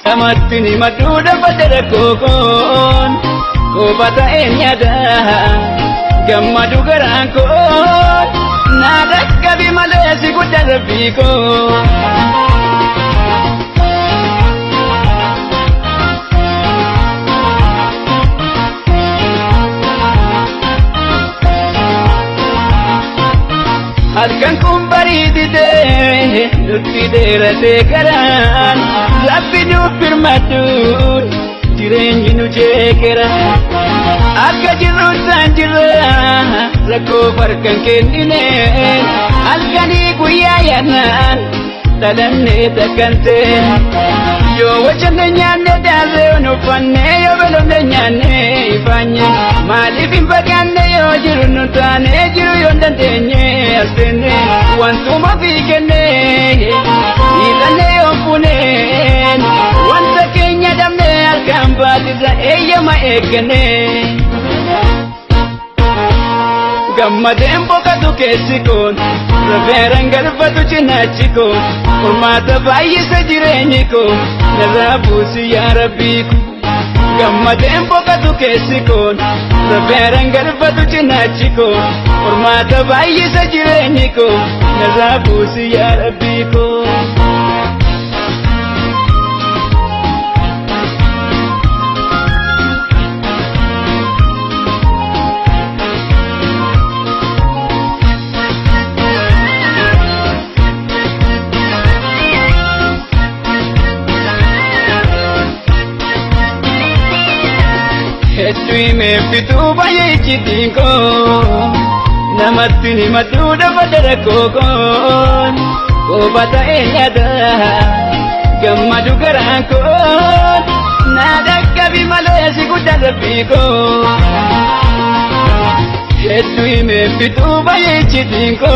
Namatini maduda badara kokon Kobata enyada Gammadu garankon Nadak kabi malesi kudara bikon Halkan kun bareedite nutti dheerate karaan Rabbi nuuf birmaduun jireenyi nu jeeqera akka jirruutaan jirra rakkoo farkan kennine halkanii guyyaa yaannaan dhalannee takkante yoo wajjinne nyaanne daasee nufanne yoo beelofne nyaanne ifaanye maaliif hin baqanne yoo jiru nu taane jiru yoo dandeenye asenne wantuma fi kenne hiilanne yoo funeen wanta keenya dhabne harkaan baatisa eeyyama eeggane gammadeen boqatu keessi kun rafeeran galfatu cinaachi kun furmaata baay'isa jireenyi kun narraa buusi yaa rabbii kun gammadeen boqatu keessi kun rafeeran galfatu cinaachi kun furmaata baay'isa jireenyi kun narraa buusi yaa rabbii kun Hetui me fitu baye chitinko Namatini maduda badara kokon Kobata enyada Gammadu garankon Nadak kabi malesi kudara bikon Hetui me fitu baye chitinko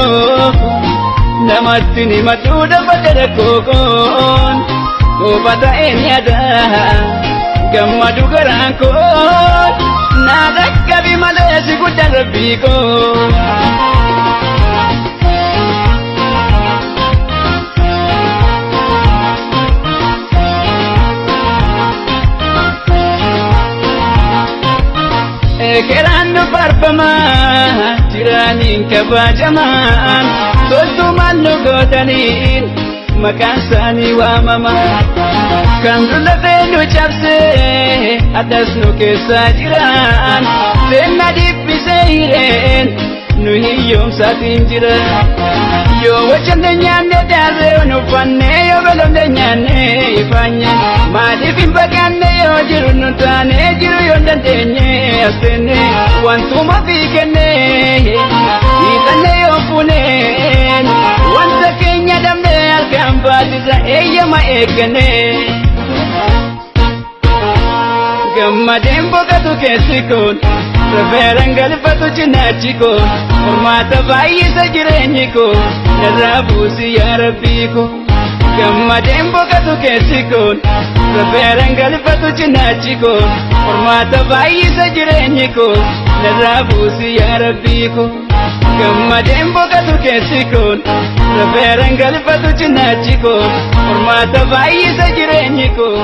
Namatini maduda badara kokon Kobata enyada Gammadu garankon Nadak kabi malesi kudara bikon Ekerannu barbama jiranin kabajaman Toltuman nu godhanin maqaan isaanii waamama kan lafee nu cabse addas nu keessa jiran seenna dhibbisee hireen nu hiyyoomsaatiin jira yoo wajjinne nyaanne daasee nufanne yoo beelofne nyaanne ifaanye maaliif hin baqanne yoo jiru nu taane jiru yoo dandeenye asenne wantuma fi kenne hiilanne yoo funeen wanta keenya dhabne harkaan baatisa eeyyama eeggane gammadeen boqatu keessi kun rafeeran galfatu cinaachi kun furmaata baay'isa jireenyi kun narraa buusi yaa rabbii kun gammadeen boqatu keessi kun rafeeran galfatu cinaachi kun furmaata baay'isa jireenyi kun narraa buusi yaa rabbii kun gammadeen boqatu keessi kun rafeeran galfatu cinaachi kun furmaata baay'isa jireenyi kun